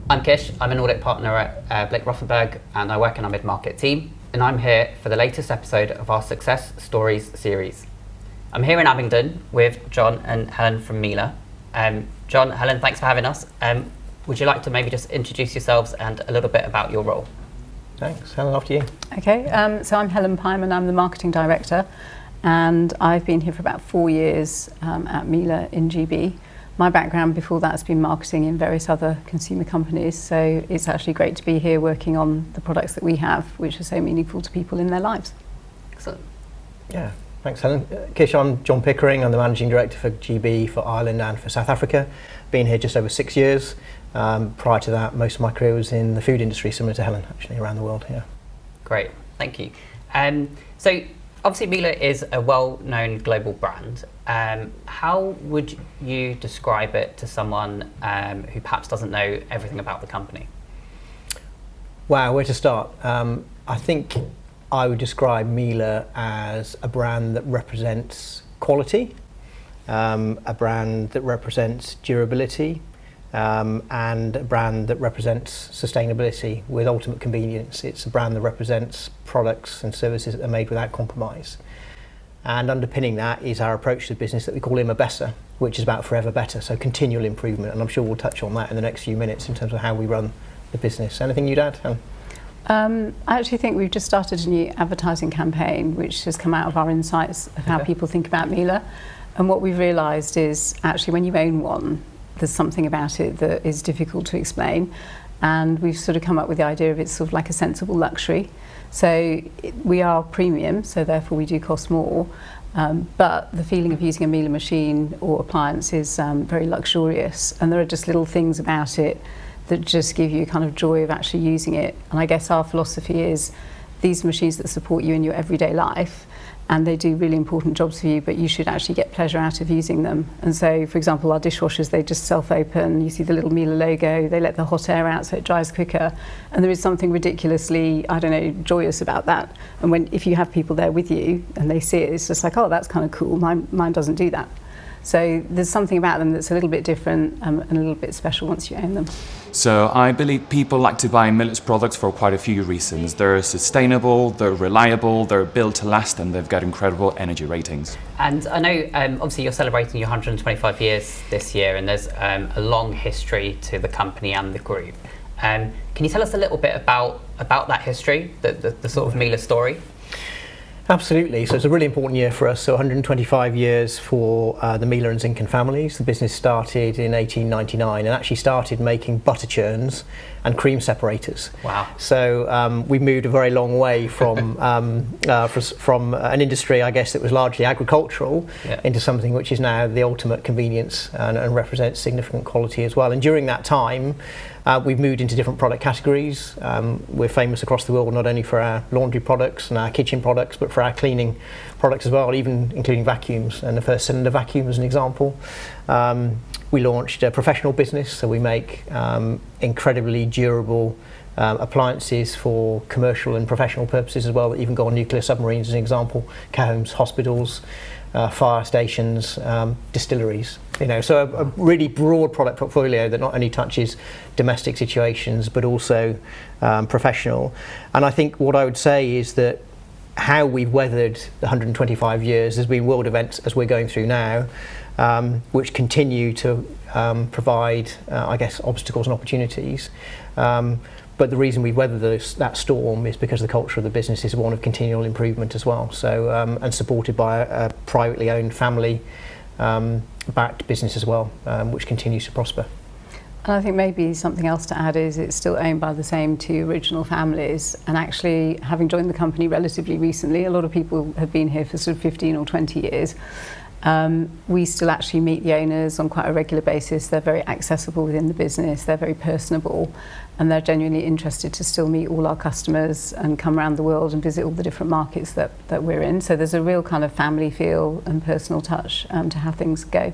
I'm Kish, I'm an audit partner at Blick Rothenberg and I work in our mid-market team, and I'm here for the latest episode of our Success Stories series. I'm here in Abingdon with John and Helen from Miele. John, Helen, thanks for having us. Would you like to maybe just introduce yourselves and a little bit about your role? Thanks. Helen, after you. Okay, so I'm Helen Pyman, I'm the marketing director, and I've been here for about 4 years at Miele in GB. My background before that has been marketing in various other consumer companies, so it's actually great to be here working on the products that we have, which are so meaningful to people in their lives. Excellent. Yeah, thanks Helen. Kish, I'm John Pickering, I'm the Managing Director for GB, for Ireland and for South Africa. Been here just over 6 years. Prior to that, most of my career was in the food industry, similar to Helen, actually, around the world here. Great, thank you. So obviously Miele is a well-known global brand. How would you describe it to someone who perhaps doesn't know everything about the company? Wow, where to start? I think I would describe Miele as a brand that represents quality, a brand that represents durability, and a brand that represents sustainability with ultimate convenience. It's a brand that represents products and services that are made without compromise. And underpinning that is our approach to business that we call Immer Besser, which is about forever better, so continual improvement. And I'm sure we'll touch on that in the next few minutes in terms of how we run the business. Anything you'd add, Helen? I actually think we've just started a new advertising campaign which has come out of our insights of how people think about Miele. And what we've realised is actually when you own one, there's something about it that is difficult to explain. And we've sort of come up with the idea of it's sort of like a sensible luxury. So we are premium, so therefore we do cost more. But the feeling of using a Miele machine or appliance is very luxurious. And there are just little things about it that just give you kind of joy of actually using it. And I guess our philosophy is these machines that support you in your everyday life, and they do really important jobs for you, but you should actually get pleasure out of using them. And so, for example, our dishwashers, they just self-open, you see the little Miele logo, they let the hot air out so it dries quicker, and there is something ridiculously, I don't know, joyous about that. And if you have people there with you and they see it, it's just like, oh, that's kind of cool, mine doesn't do that. So there's something about them that's a little bit different and a little bit special once you own them. So I believe people like to buy Miele's products for quite a few reasons. They're sustainable, they're reliable, they're built to last, and they've got incredible energy ratings. And I know obviously you're celebrating your 125 years this year, and there's a long history to the company and the group. Can you tell us a little bit about that history, the sort of Miele story? Absolutely. So it's a really important year for us. So 125 years for the Miele and Zinken families. The business started in 1899 and actually started making butter churns and cream separators. Wow. So we moved a very long way from an industry, I guess, that was largely agricultural into something which is now the ultimate convenience and represents significant quality as well. And during that time, we've moved into different product categories. We're famous across the world not only for our laundry products and our kitchen products, but for our cleaning products as well, even including vacuums, and the first cylinder vacuum as an example. We launched a professional business, so we make incredibly durable appliances for commercial and professional purposes as well, that even go on nuclear submarines as an example, care homes, hospitals, fire stations, distilleries. So a really broad product portfolio that not only touches domestic situations but also professional. And I think what I would say is that how we've weathered the 125 years has been world events as we're going through now, which continue to provide, I guess, obstacles and opportunities. But the reason we've weathered that storm is because the culture of the business is one of continual improvement as well. So and supported by a privately owned family backed business as well, which continues to prosper. And I think maybe something else to add is it's still owned by the same two original families, and actually having joined the company relatively recently, a lot of people have been here for sort of 15 or 20 years. We still actually meet the owners on quite a regular basis. They're very accessible within the business, they're very personable, and they're genuinely interested to still meet all our customers and come around the world and visit all the different markets that we're in. So there's a real kind of family feel and personal touch to how things go.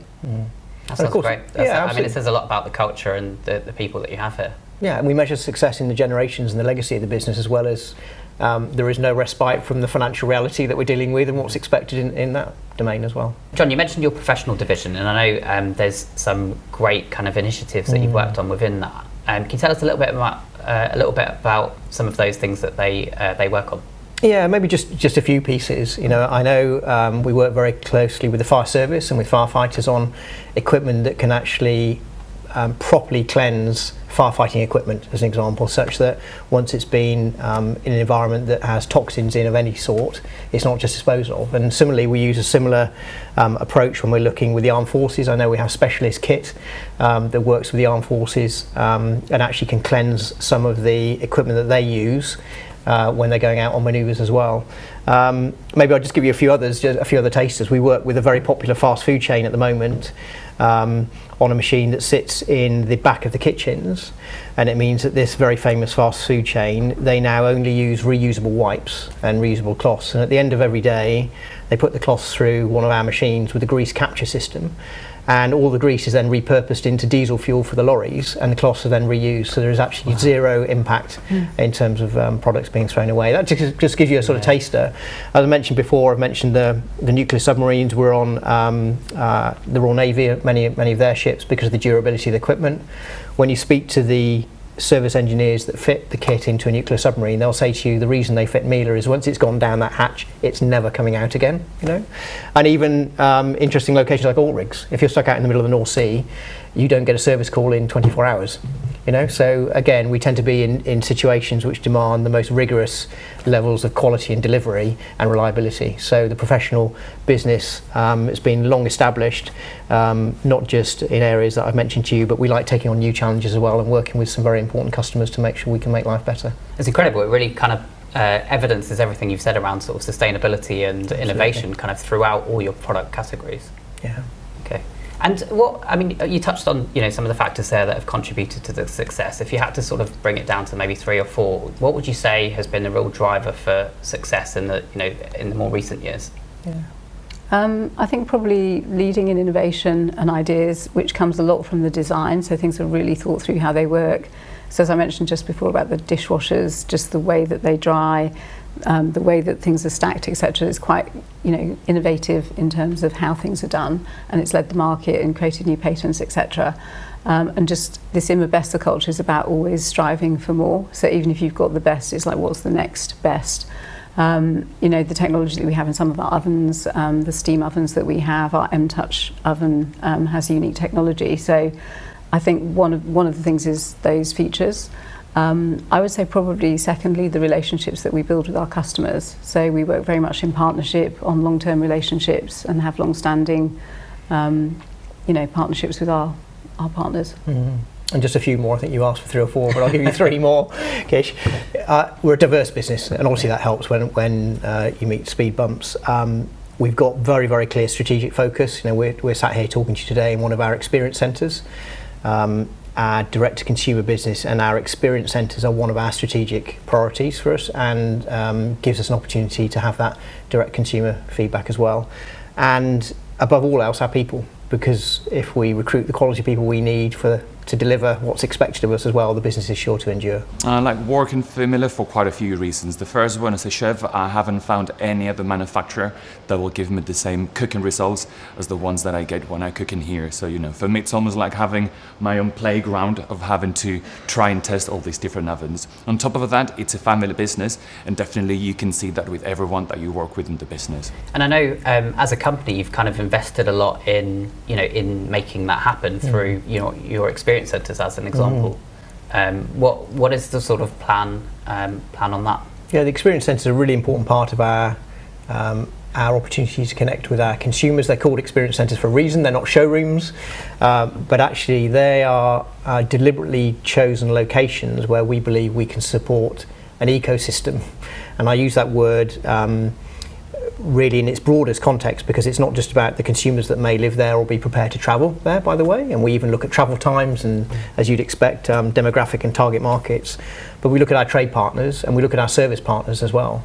That sounds great. I mean, it says a lot about the culture and the people that you have here. Yeah, and we measure success in the generations and the legacy of the business, as well as there is no respite from the financial reality that we're dealing with and what's expected in that domain as well. John, you mentioned your professional division, and I know there's some great kind of initiatives that you've worked on within that. Can you tell us a little bit about some of those things that they work on? Yeah, maybe just a few pieces. I know we work very closely with the fire service and with firefighters on equipment that can actually properly cleanse firefighting equipment, as an example, such that once it's been in an environment that has toxins in of any sort, it's not just disposed of. And similarly, we use a similar approach when we're looking with the armed forces. I know we have specialist kit that works with the armed forces and actually can cleanse some of the equipment that they use when they're going out on manoeuvres as well. Maybe I'll just give you a few other tasters. We work with a very popular fast food chain at the moment on a machine that sits in the back of the kitchens, and it means that this very famous fast food chain, they now only use reusable wipes and reusable cloths, and at the end of every day they put the cloths through one of our machines with a grease capture system, and all the grease is then repurposed into diesel fuel for the lorries, and the cloths are then reused, so there is actually zero impact in terms of products being thrown away. That just gives you a sort of taster. As I mentioned before, I've mentioned the nuclear submarines. We're on the Royal Navy, many of their ships, because of the durability of the equipment. When you speak to the service engineers that fit the kit into a nuclear submarine, they'll say to you the reason they fit Miele is once it's gone down that hatch, it's never coming out again. And even interesting locations like oil rigs, if you're stuck out in the middle of the North Sea, you don't get a service call in 24 hours. So again, we tend to be in situations which demand the most rigorous levels of quality and delivery and reliability. So the professional business has been long established, not just in areas that I've mentioned to you, but we like taking on new challenges as well and working with some very important customers to make sure we can make life better. It's incredible. It really kind of evidences everything you've said around sort of sustainability and innovation kind of throughout all your product categories. Yeah. Okay. And you touched on some of the factors there that have contributed to the success. If you had to sort of bring it down to maybe 3 or 4, what would you say has been the real driver for success in the more recent years? Yeah. I think probably leading in innovation and ideas, which comes a lot from the design, so things are really thought through how they work. So as I mentioned just before about the dishwashers, just the way that they dry, the way that things are stacked, etc., is quite innovative in terms of how things are done, and it's led the market and created new patents, etc. And just this Immer Besser culture is about always striving for more. So even if you've got the best, it's like what's the next best. The technology that we have in some of our ovens, the steam ovens that we have, our M-Touch oven has unique technology. So I think one of the things is those features. I would say probably secondly the relationships that we build with our customers. So we work very much in partnership on long-term relationships and have long-standing partnerships with our partners. Mm-hmm. And just a few more. I think you asked for 3 or 4, but I'll give you 3 more, Kish. We're a diverse business, and obviously that helps when you meet speed bumps. We've got very, very clear strategic focus. We're sat here talking to you today in one of our experience centres. Our direct-to-consumer business and our experience centres are one of our strategic priorities for us, and gives us an opportunity to have that direct consumer feedback as well. And above all else, our people, because if we recruit the quality people we need to deliver what's expected of us as well, the business is sure to endure. I like working for Miele for quite a few reasons. The first one, as a chef, I haven't found any other manufacturer that will give me the same cooking results as the ones that I get when I cook in here. So, for me, it's almost like having my own playground of having to try and test all these different ovens. On top of that, it's a family business, and definitely you can see that with everyone that you work with in the business. And I know as a company, you've kind of invested a lot in making that happen through your experience centres as an example. What is the sort of plan on that? Yeah, the experience centres are a really important part of our opportunity to connect with our consumers. They're called experience centres for a reason. They're not showrooms, but actually they are deliberately chosen locations where we believe we can support an ecosystem. And I use that word really in its broadest context, because it's not just about the consumers that may live there or be prepared to travel there, by the way, and we even look at travel times and, as you'd expect, demographic and target markets, but we look at our trade partners and we look at our service partners as well,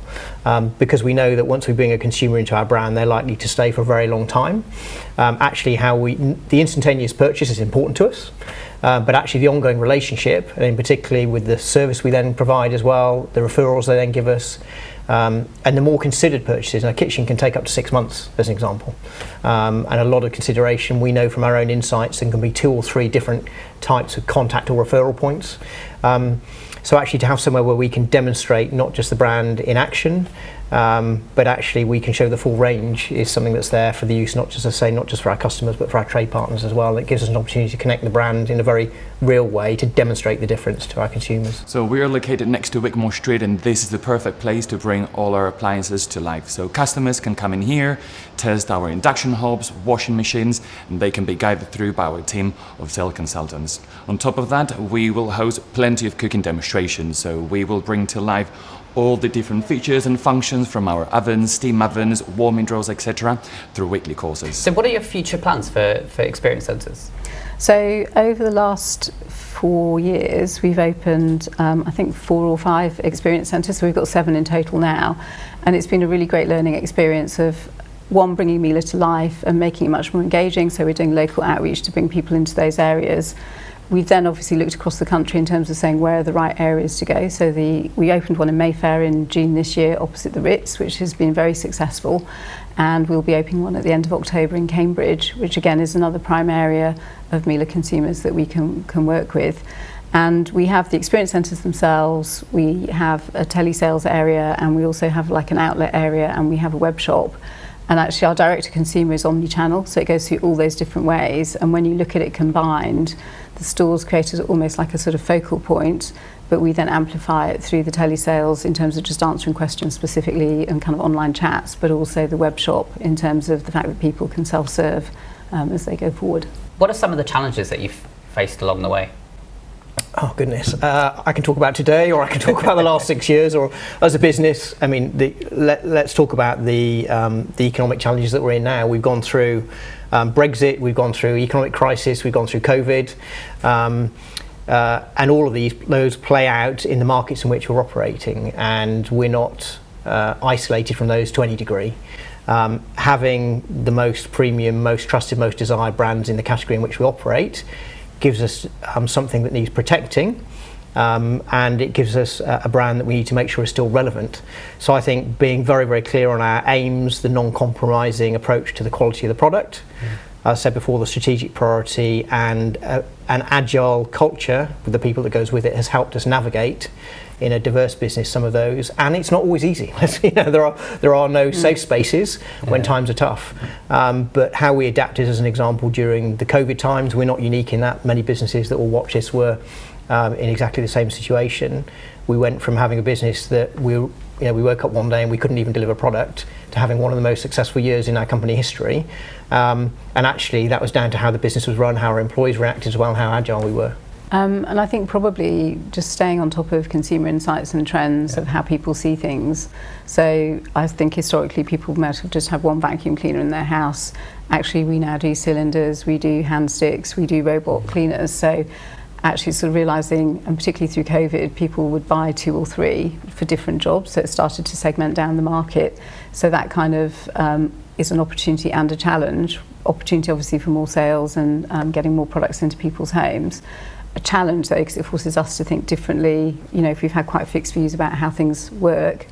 because we know that once we bring a consumer into our brand, they're likely to stay for a very long time. Actually, the instantaneous purchase is important to us, but actually the ongoing relationship, and in particularly with the service we then provide as well, the referrals they then give us, and the more considered purchases. Now, kitchen can take up to 6 months, as an example, and a lot of consideration we know from our own insights, and can be 2 or 3 different types of contact or referral points. So actually to have somewhere where we can demonstrate not just the brand in action, but actually we can show the full range is something that's there for the use, not just, as I say, not just for our customers, but for our trade partners as well. It gives us an opportunity to connect the brand in a very real way to demonstrate the difference to our consumers. So we're located next to Wigmore Street, and this is the perfect place to bring all our appliances to life. So customers can come in here, test our induction hobs, washing machines, and they can be guided through by our team of sales consultants. On top of that, we will host plenty of cooking demonstrations. So we will bring to life all the different features and functions from our ovens, steam ovens, warming drawers, etc. through weekly courses. So what are your future plans for experience centres? So over the last 4 years, we've opened, I think 4 or 5 experience centres. So we've got 7 in total now. And it's been a really great learning experience of, one, bringing Miele to life and making it much more engaging. So we're doing local outreach to bring people into those areas. We've then obviously looked across the country in terms of saying where are the right areas to go. So we opened one in Mayfair in June this year opposite the Ritz, which has been very successful. And we'll be opening one at the end of October in Cambridge, which again is another prime area of Miele consumers that we can work with. And we have the experience centres themselves, we have a telesales area, and we also have like an outlet area, and we have a web shop. And actually our direct to consumer is omni-channel, so it goes through all those different ways. And when you look at it combined, the stores created almost like a sort of focal point, but we then amplify it through the telesales in terms of just answering questions specifically and kind of online chats, but also the web shop in terms of the fact that people can self-serve as they go forward. What are some of the challenges that you've faced along the way? Oh goodness, I can talk about today, or I can talk about the last 6 years, or as a business. I mean, let's talk about the economic challenges that we're in now. We've gone through Brexit, we've gone through economic crisis, we've gone through COVID, and all of those play out in the markets in which we're operating, and we're not isolated from those to any degree. Having the most premium, most trusted, most desired brands in the category in which we operate gives us something that needs protecting, and it gives us a brand that we need to make sure is still relevant. So I think being very, very clear on our aims, the non-compromising approach to the quality of the product, as I said before, the strategic priority, and an agile culture with the people that goes with it has helped us navigate in a diverse business some of those, and it's not always easy. There are no safe spaces when times are tough, but how we adapted as an example during the COVID times, we're not unique in that. Many businesses that will watch this were in exactly the same situation. We went from having a business that we woke up one day and we couldn't even deliver product, to having one of the most successful years in our company history, and actually that was down to how the business was run, how our employees reacted as well, and how agile we were. And I think probably just staying on top of consumer insights and trends of how people see things. So I think historically people might have just had one vacuum cleaner in their house. Actually we now do cylinders, we do hand sticks, we do robot cleaners. So actually sort of realising, and particularly through COVID, people would buy 2 or 3 for different jobs, so it started to segment down the market. So that kind of is an opportunity and a challenge. Opportunity obviously for more sales and getting more products into people's homes. A challenge though, because it forces us to think differently. You know, if we've had quite fixed views about how things work,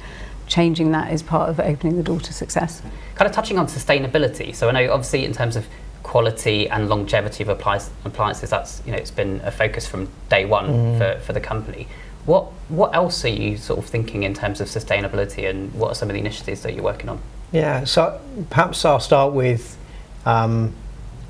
changing that is part of opening the door to success. Kind of touching on sustainability. So I know obviously in terms of quality and longevity of appliances, that's, you know, it's been a focus from day one for the company. What else are you sort of thinking in terms of sustainability, and what are some of the initiatives that you're working on? Yeah, so perhaps I'll start with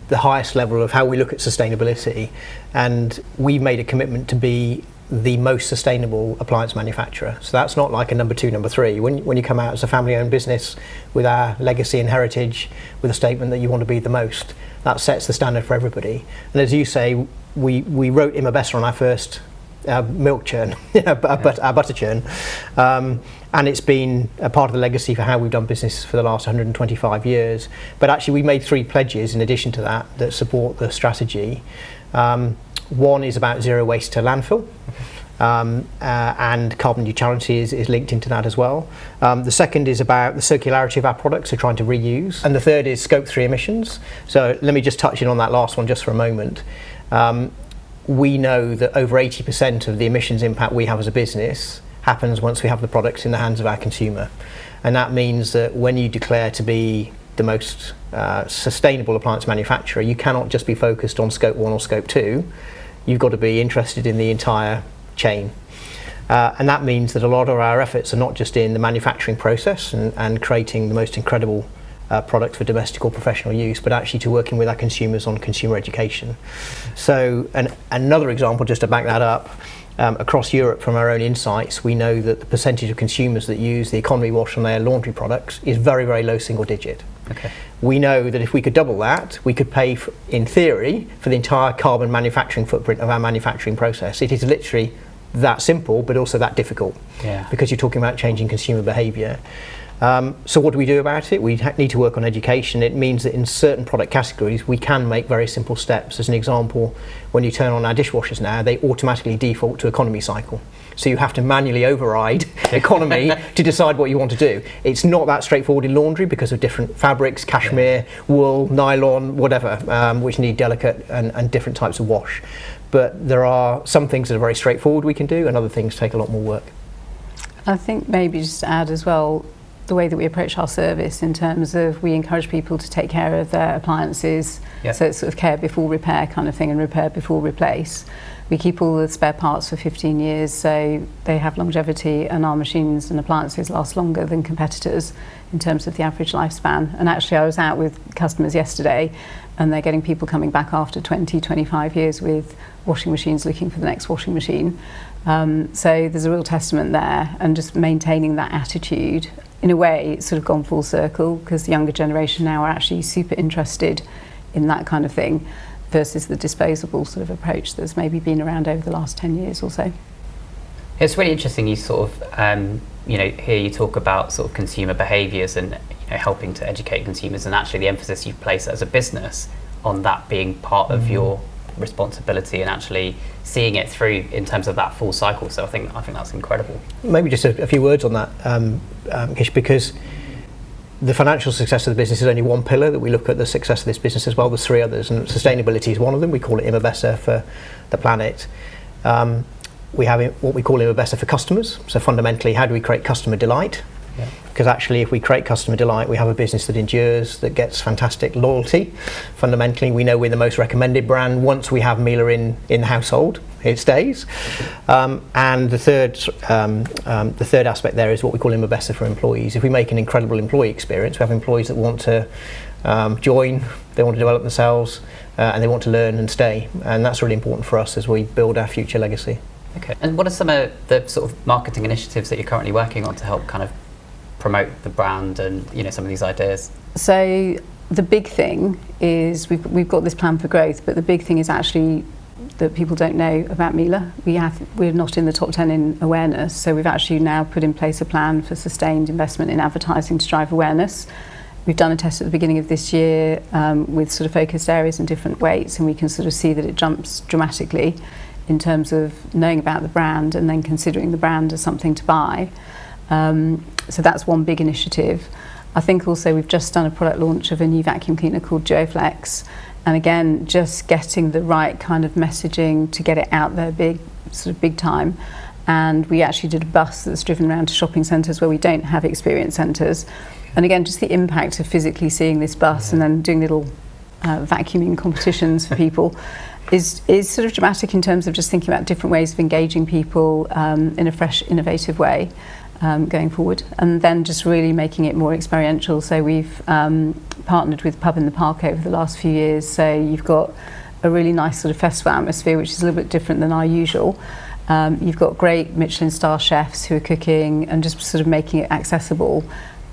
the highest level of how we look at sustainability, and we made a commitment to be the most sustainable appliance manufacturer. So that's not like a number 2, number 3. When you come out as a family-owned business with our legacy and heritage, with a statement that you want to be the most, that sets the standard for everybody. And as you say, we wrote Immer Besser on our first milk churn, our butter churn, and it's been a part of the legacy for how we've done business for the last 125 years. But actually we made 3 pledges in addition to that support the strategy. One is about zero waste to landfill, and carbon neutrality is linked into that as well. The second is about the circularity of our products, so trying to reuse. And the third is scope 3 emissions. So let me just touch in on that last one just for a moment. We know that over 80% of the emissions impact we have as a business happens once we have the products in the hands of our consumer. And that means that when you declare to be the most sustainable appliance manufacturer, you cannot just be focused on scope 1 or scope 2. you've got to be interested in the entire chain. And that means that a lot of our efforts are not just in the manufacturing process and creating the most incredible product for domestic or professional use, but actually to working with our consumers on consumer education. So another example, just to back that up, across Europe from our own insights, we know that the percentage of consumers that use the economy wash on their laundry products is very, very low single digit. Okay. We know that if we could double that, we could pay, in theory, for the entire carbon manufacturing footprint of our manufacturing process. It is literally that simple, but also that difficult, because you're talking about changing consumer behaviour. So what do we do about it? We need to work on education. It means that in certain product categories we can make very simple steps. As an example, when you turn on our dishwashers now, they automatically default to economy cycle. So you have to manually override economy to decide what you want to do. It's not that straightforward in laundry because of different fabrics, cashmere, wool, nylon, whatever, which need delicate and different types of wash. But there are some things that are very straightforward we can do, and other things take a lot more work. I think maybe just to add as well, the way that we approach our service in terms of we encourage people to take care of their appliances, so it's sort of care before repair kind of thing and repair before replace. We keep all the spare parts for 15 years, so they have longevity, and our machines and appliances last longer than competitors in terms of the average lifespan. And actually I was out with customers yesterday and they're getting people coming back after 20, 25 years with washing machines looking for the next washing machine. So there's a real testament there, and just maintaining that attitude. In a way, it's sort of gone full circle because the younger generation now are actually super interested in that kind of thing versus the disposable sort of approach that's maybe been around over the last 10 years or so. It's really interesting you sort of, here you talk about sort of consumer behaviours and helping to educate consumers, and actually the emphasis you've placed as a business on that being part of your responsibility and actually seeing it through in terms of that full cycle. So I think that's incredible. Maybe just a few words on that, Kish, because the financial success of the business is only one pillar that we look at the success of this business as well. There's three others, and sustainability is one of them. We call it Immer Besser for the planet. We have what we call Immer Besser for customers. So fundamentally, how do we create customer delight? Because actually, if we create customer delight, we have a business that endures, that gets fantastic loyalty. Fundamentally, we know we're the most recommended brand. Once we have Miele in the household, it stays. And the third aspect there is what we call Immer Besser for employees. If we make an incredible employee experience, we have employees that want to join, they want to develop themselves, and they want to learn and stay. And that's really important for us as we build our future legacy. Okay. And what are some of the sort of marketing initiatives that you're currently working on to help kind of promote the brand and some of these ideas? So the big thing is we've got this plan for growth, but the big thing is actually that people don't know about Miele. We're not in the top 10 in awareness, so we've actually now put in place a plan for sustained investment in advertising to drive awareness. We've done a test at the beginning of this year with sort of focused areas and different weights, and we can sort of see that it jumps dramatically in terms of knowing about the brand and then considering the brand as something to buy. So that's one big initiative. I think also we've just done a product launch of a new vacuum cleaner called Duoflex, and again just getting the right kind of messaging to get it out there big time. And we actually did a bus that's driven around to shopping centres where we don't have experience centres, and again just the impact of physically seeing this bus and then doing little vacuuming competitions for people is sort of dramatic in terms of just thinking about different ways of engaging people in a fresh, innovative way. Going forward, and then just really making it more experiential. So we've partnered with Pub in the Park over the last few years, so you've got a really nice sort of festival atmosphere which is a little bit different than our usual. You've got great Michelin star chefs who are cooking and just sort of making it accessible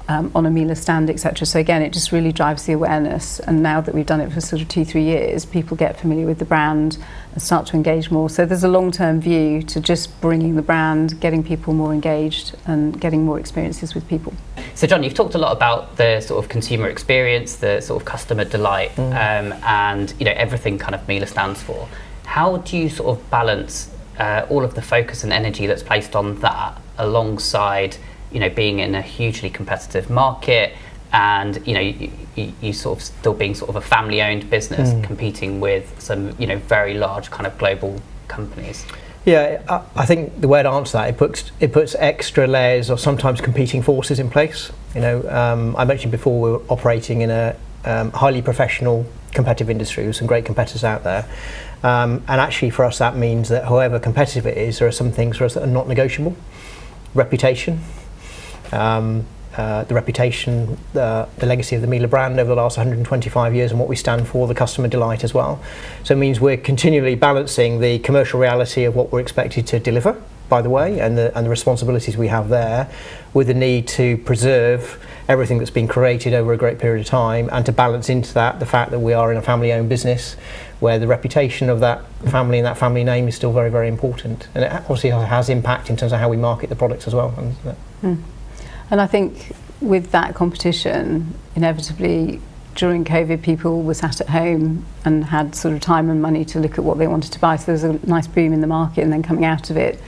on a Miele stand, etc. So again, it just really drives the awareness, and now that we've done it for sort of 2-3 years, people get familiar with the brand and start to engage more. So there's a long-term view to just bringing the brand, getting people more engaged and getting more experiences with people. So John, you've talked a lot about the sort of consumer experience, the sort of customer delight, and everything kind of Miele stands for. How do you sort of balance all of the focus and energy that's placed on that alongside being in a hugely competitive market, and you sort of still being sort of a family-owned business competing with some very large kind of global companies? Yeah, I think the way to answer that, it puts extra layers or sometimes competing forces in place. I mentioned before we were operating in a highly professional competitive industry with some great competitors out there. And actually for us that means that however competitive it is, there are some things for us that are not negotiable. Reputation, the reputation, the legacy of the Miele brand over the last 125 years and what we stand for, the customer delight as well. So it means we're continually balancing the commercial reality of what we're expected to deliver, by the way, and the responsibilities we have there, with the need to preserve everything that's been created over a great period of time, and to balance into that the fact that we are in a family-owned business where the reputation of that family and that family name is still very, very important. And it obviously has impact in terms of how we market the products as well. And I think with that competition, inevitably during COVID, people were sat at home and had sort of time and money to look at what they wanted to buy. So there was a nice boom in the market, and then coming out of it,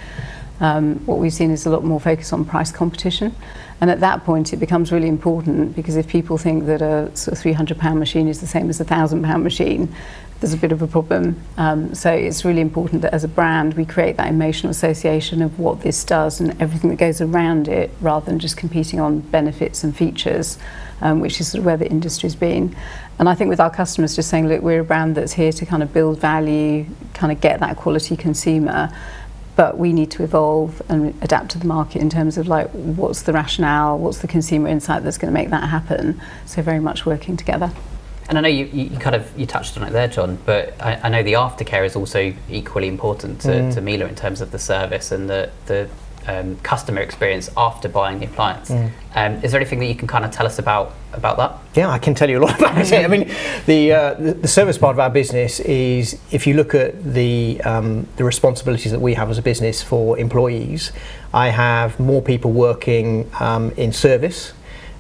what we've seen is a lot more focus on price competition. And at that point, it becomes really important, because if people think that a sort of £300 machine is the same as a £1,000 machine, there's a bit of a problem. So it's really important that as a brand, we create that emotional association of what this does and everything that goes around it, rather than just competing on benefits and features, which is sort of where the industry's been. And I think with our customers, just saying, look, we're a brand that's here to kind of build value, kind of get that quality consumer, but we need to evolve and adapt to the market in terms of like, what's the rationale, what's the consumer insight that's going to make that happen. So very much working together. And I know you touched on it there, John, but I know the aftercare is also equally important to Miele in terms of the service and the customer experience after buying the appliance. Is there anything that you can kind of tell us about that? Yeah, I can tell you a lot about it. I mean, the service part of our business is, if you look at the responsibilities that we have as a business for employees, I have more people working in service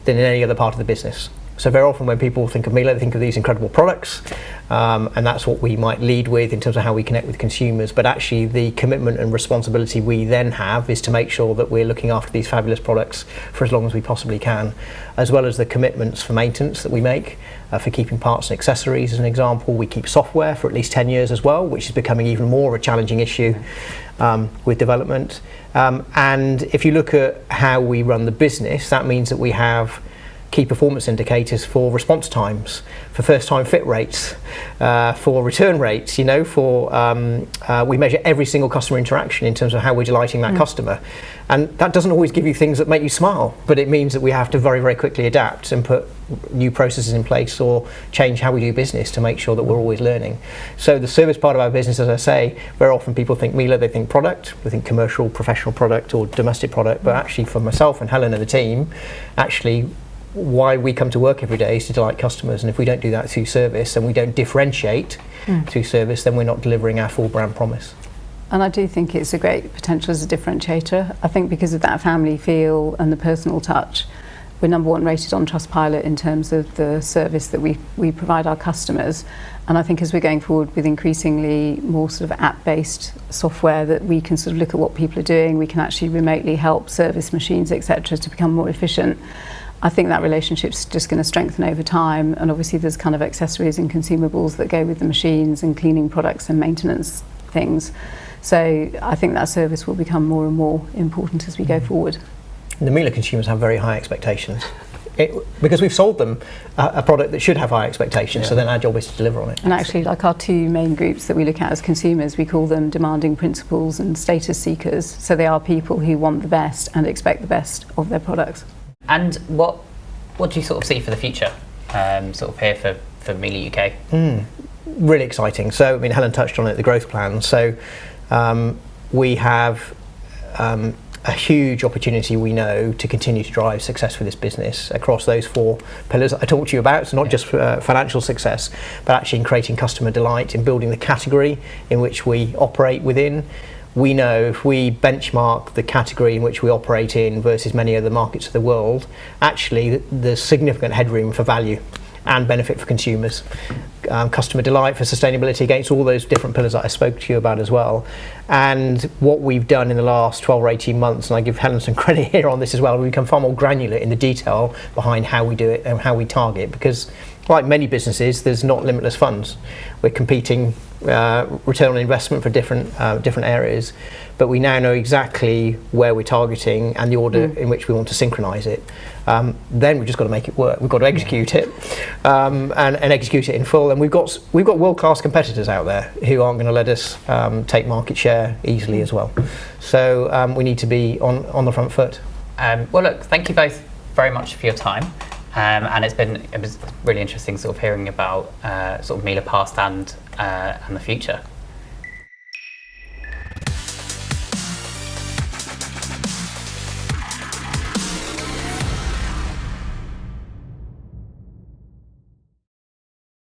than in any other part of the business. So very often when people think of Miele, they think of these incredible products, and that's what we might lead with in terms of how we connect with consumers. But actually the commitment and responsibility we then have is to make sure that we're looking after these fabulous products for as long as we possibly can, as well as the commitments for maintenance that we make, for keeping parts and accessories as an example. We keep software for at least 10 years as well, which is becoming even more of a challenging issue with development. And if you look at how we run the business, that means that we have key performance indicators for response times, for first time fit rates, for return rates, we measure every single customer interaction in terms of how we're delighting that customer. And that doesn't always give you things that make you smile, but it means that we have to very, very quickly adapt and put new processes in place or change how we do business to make sure that we're always learning. So the service part of our business, as I say, very often people think Miele, they think product, they think commercial, professional product or domestic product, but actually for myself and Helen and the team, actually why we come to work every day is to delight customers, and if we don't do that through service and we don't differentiate through service, then we're not delivering our full brand promise. And I do think it's a great potential as a differentiator. I think because of that family feel and the personal touch, we're number one rated on Trustpilot in terms of the service that we provide our customers. And I think as we're going forward with increasingly more sort of app-based software that we can sort of look at what people are doing, we can actually remotely help service machines, etc., to become more efficient. I think that relationship's just going to strengthen over time, and obviously there's kind of accessories and consumables that go with the machines and cleaning products and maintenance things. So I think that service will become more and more important as we go forward. The Miele consumers have very high expectations because we've sold them a product that should have high expectations, so then our job is to deliver on it. And actually, like our two main groups that we look at as consumers, we call them demanding principals and status seekers. So they are people who want the best and expect the best of their products. And what do you sort of see for the future, sort of here for Miele UK? Really exciting. So, I mean, Helen touched on it, the growth plan. So we have a huge opportunity, we know, to continue to drive success for this business across those 4 pillars that I talked to you about. So not just financial success, but actually in creating customer delight, in building the category in which we operate within. We know if we benchmark the category in which we operate in versus many other markets of the world, actually there's significant headroom for value and benefit for consumers. Customer delight, for sustainability, against all those different pillars that I spoke to you about as well. And what we've done in the last 12 or 18 months, and I give Helen some credit here on this as well, we've become far more granular in the detail behind how we do it and how we target, because like many businesses, there's not limitless funds. We're competing return on investment for different areas, but we now know exactly where we're targeting and the order in which we want to synchronise it. Then we've just got to make it work. We've got to execute it and execute it in full. And we've got world-class competitors out there who aren't going to let us take market share easily as well. So we need to be on the front foot. Well, look, thank you both very much for your time. And it was really interesting sort of hearing about sort of Miele past and the future.